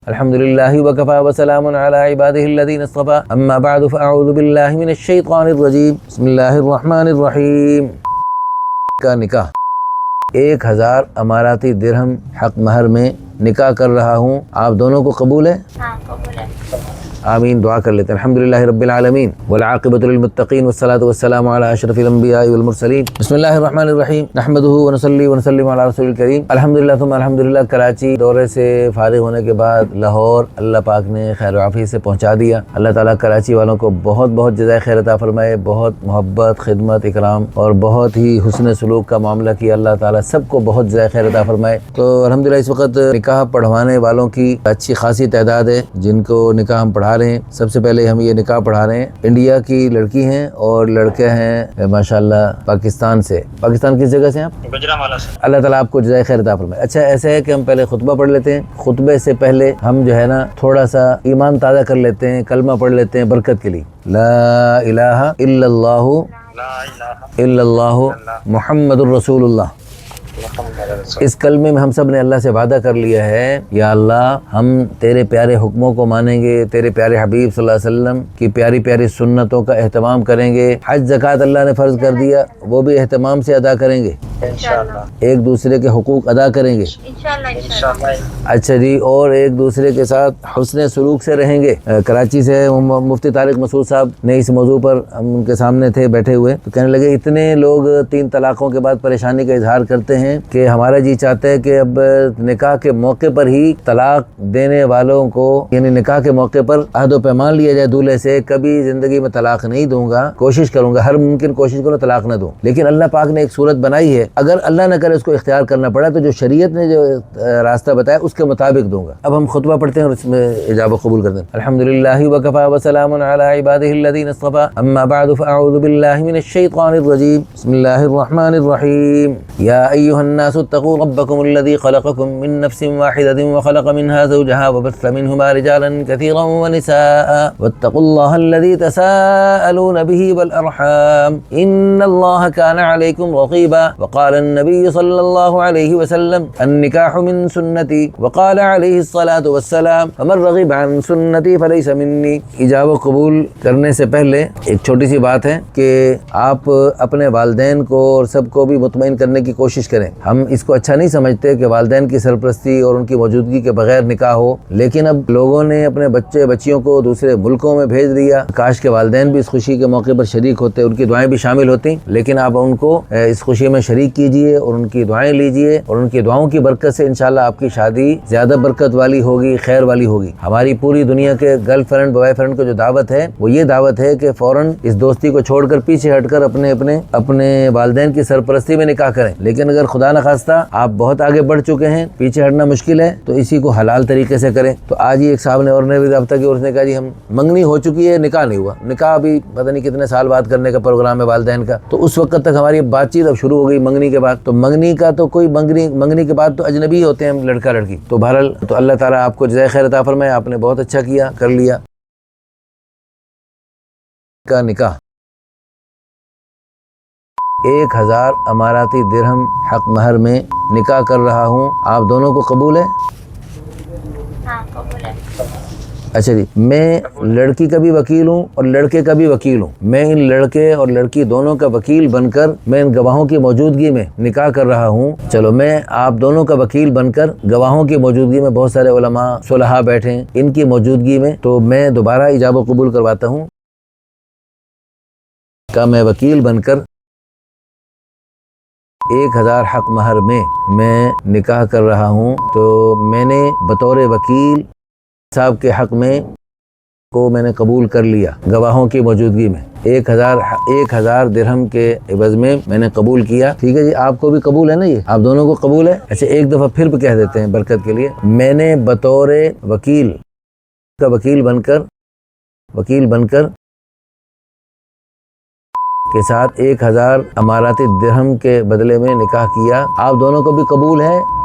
الحمد للہ وکفى وسلام علی عباده الذین اصطفى اما بعد فاعوذ باللہ من الشیطان الرجیم بسم اللہ الرحمن الرحیم کا نکاح 1000 اماراتی درہم حق مہر میں نکاح کر رہا ہوں، آپ دونوں کو قبول ہے؟ ہاں قبول ہے۔ آمین، دعا کر لیتے ہیں۔ الحمدللہ رب العالمین والعاقبۃ للمتقین والصلاۃ والسلام علی اشرف الانبیاء والمرسلین بسم اللہ الرحمن الرحیم نحمدہ ونصلی ونسلم علی رسول الکریم الحمدللہ ثم الحمدللہ۔ کراچی دورے سے فارغ ہونے کے بعد لاہور اللہ پاک نے خیر و عافیت سے پہنچا دیا۔ اللہ تعالیٰ کراچی والوں کو بہت بہت جزائے خیر عطا فرمائے، بہت محبت، خدمت، اکرام اور بہت ہی حسن سلوک کا معاملہ کیا۔ اللہ تعالیٰ سب کو بہت جزائے خیر عطا فرمائے۔ تو الحمدللہ اس وقت نکاح پڑھوانے والوں کی اچھی خاصی تعداد ہے جن کو نکاح ہم پڑھا رہے ہیں۔ سب سے پہلے ہم یہ نکاح پڑھا رہے ہیں، انڈیا کی لڑکی ہیں اور لڑکے ہیں ماشاءاللہ پاکستان سے۔ پاکستان کس جگہ سے ہیں آپ؟ گجرانوالہ سے۔ اللہ تعالیٰ آپ کو جزائے خیر عطا فرمائے۔ اچھا ایسا ہے کہ ہم پہلے خطبہ پڑھ لیتے ہیں، خطبے سے پہلے ہم جو ہے نا تھوڑا سا ایمان تازہ کر لیتے ہیں، کلمہ پڑھ لیتے ہیں برکت کے لیے۔ لا الہ الا اللہ لا الہ الا اللہ محمد الرسول اللہ۔ اس کلمے میں ہم سب نے اللہ سے وعدہ کر لیا ہے، یا اللہ ہم تیرے پیارے حکموں کو مانیں گے، تیرے پیارے حبیب صلی اللہ علیہ وسلم کی پیاری پیاری سنتوں کا اہتمام کریں گے۔ حج زکوٰۃ اللہ نے فرض کر دیا، وہ بھی اہتمام سے ادا کریں گے، انشاءاللہ ایک دوسرے کے حقوق ادا کریں گے۔ انشاءاللہ۔ اچھا جی، اور ایک دوسرے کے ساتھ حسن سلوک سے رہیں گے۔ کراچی سے مفتی طارق مسعود صاحب نے اس موضوع پر ہم ان کے سامنے تھے بیٹھے ہوئے، تو کہنے لگے اتنے لوگ 3 طلاقوں کے بعد پریشانی کا اظہار کرتے ہیں کہ ہمارا جی چاہتا ہے کہ اب نکاح کے موقع پر ہی طلاق دینے والوں کو، یعنی نکاح کے موقع پر عہد و پیمان لیا جائے دولہے سے، کبھی زندگی میں طلاق نہیں دوں گا، کوشش کروں گا، ہر ممکن کوشش کروں طلاق نہ دوں، لیکن اللہ پاک نے ایک صورت بنائی ہے، اگر اللہ نہ کرے اس کو اختیار کرنا پڑا تو جو شریعت نے جو راستہ بتایا اس کے مطابق دوں گا۔ اب ہم خطبہ پڑھتے ہیں اور اس میں اجابت قبول کرتے ہیں۔ الحمدللہ وکفى وسلام علی عباده الذین اصطفى اما بعد فاعوذ باللہ من الشیطان الرجیم بسم اللہ الرحمن الرحیم یا ایھا الناس اتقوا ربکم الذی خلقکم من نفس واحدۃ وخلق منها زوجها وبث منهما رجالا كثيرا ونساء واتقوا الله الذي تساءلون به والارحام ان الله كان عليكم رقيبا وقال النبي صلى الله عليه وسلم النكاح من سنتي وقال عليه الصلاة والسلام فمن رغب عن سنتي فليس مني۔ اجابت قبول کرنے سے پہلے ایک چھوٹی سی بات ہے کہ آپ اپنے والدین کو اور سب کو بھی مطمئن کرنے کی کوشش کریں۔ ہم اس کو اچھا نہیں سمجھتے کہ والدین کی سرپرستی اور ان کی موجودگی کے بغیر نکاح ہو، لیکن اب لوگوں نے اپنے بچے بچیوں کو دوسرے ملکوں میں بھیج دیا۔ کاش کے والدین بھی اس خوشی کے موقع پر شریک ہوتے، ان کی دعائیں بھی شامل ہوتی، لیکن آپ ان کو اس خوشی میں شریک کیجئے اور ان کی دعائیں لیجئے، اور ان کی دعاؤں کی برکت سے انشاءاللہ آپ کی شادی زیادہ برکت والی ہوگی، خیر والی ہوگی۔ ہماری پوری دنیا کے گرل فرینڈ بوائے فرینڈ کو جو دعوت ہے وہ یہ دعوت ہے کہ فوراً اس دوستی کو چھوڑ کر پیچھے ہٹ کر اپنے والدین کی سرپرستی میں نکاح کریں، لیکن اگر خدا نخواستہ آپ بہت آگے بڑھ چکے ہیں، پیچھے ہٹنا مشکل ہے، تو اسی کو حلال طریقے سے کریں۔ تو آج ہی ایک صاحب نے اور نے بھی رابطہ کیا اور اس نے کہا جی ہم منگنی ہو چکی ہے، نکاح نہیں ہوا، نکاح ابھی پتہ نہیں کتنے سال بعد کرنے کا پروگرام ہے والدین کا، تو اس وقت تک ہماری بات چیت اب شروع ہو گئی منگنی کے بعد۔ تو منگنی کا تو کوئی منگنی کے بعد تو اجنبی ہوتے ہیں لڑکا لڑکی۔ تو بہرحال تو اللہ تعالیٰ آپ کو جزائے خیر عطا فرمائے، آپ نے بہت اچھا کیا، کر لیا کا نکاح 1000 اماراتی درہم حق مہر میں نکاح کر رہا ہوں، آپ دونوں کو قبول ہے؟ ہاں قبول ہے۔ اچھا جی، میں لڑکی کا بھی وکیل ہوں اور لڑکے کا بھی وکیل ہوں، میں ان لڑکے اور لڑکی دونوں کا وکیل بن کر میں ان گواہوں کی موجودگی میں نکاح کر رہا ہوں۔ چلو میں آپ دونوں کا وکیل بن کر گواہوں کی موجودگی میں، بہت سارے علماء صلحاء بیٹھے ہیں، ان کی موجودگی میں تو میں دوبارہ اجابت قبول کرواتا ہوں کہ میں وکیل بن کر 1000 حق مہر میں نکاح کر رہا ہوں۔ تو میں نے بطور وکیل صاحب کے حق میں کو میں نے قبول کر لیا گواہوں کی موجودگی میں، 1000 درہم کے عوض میں نے قبول کیا۔ ٹھیک ہے جی، آپ کو بھی قبول ہے نا؟ یہ آپ دونوں کو قبول ہے؟ اچھا ایک دفعہ پھر کہہ دیتے ہیں برکت کے لیے، میں نے بطور وکیل کا وکیل بن کر کے ساتھ 1000 اماراتی درہم کے بدلے میں نکاح کیا۔ آپ دونوں کو بھی قبول ہے؟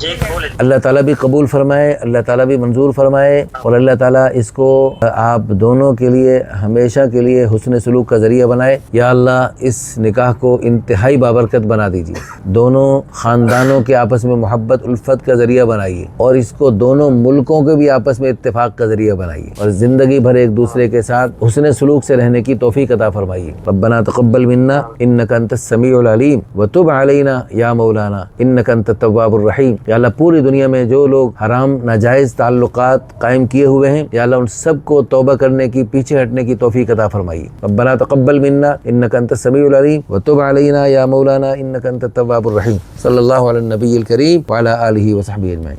جی بولے اللہ تعالیٰ بھی قبول فرمائے, اللہ تعالیٰ بھی منظور فرمائے, اور اللہ تعالیٰ اس کو آپ دونوں کے لیے ہمیشہ کے لیے حسن سلوک کا ذریعہ بنائے. یا اللہ اس نکاح کو انتہائی بابرکت بنا دیجیے, دونوں خاندانوں کے آپس میں محبت الفت کا ذریعہ بنائیے, اور اس کو دونوں ملکوں کے بھی آپس میں اتفاق کا ذریعہ بنائیے, اور زندگی بھر ایک دوسرے کے ساتھ حسن سلوک سے رہنے کی توفیق عطا فرمائیے. ربنا تقبل منا انک انت السمیع العلیم وتب علینا یا مولانا انک انت التواب الرحیم. یا اللہ پوری دنیا میں جو لوگ حرام ناجائز تعلقات قائم کیے ہوئے ہیں, یا اللہ ان سب کو توبہ کرنے کی, پیچھے ہٹنے کی توفیق عطا فرمائیے. ربنا تقبل منا انک انت السمیع العلیم وتب علینا یا مولانا انک انت التواب الرحیم. صلی اللہ علی النبی الکریم وعلی آلہ وصحبہ اجمعین.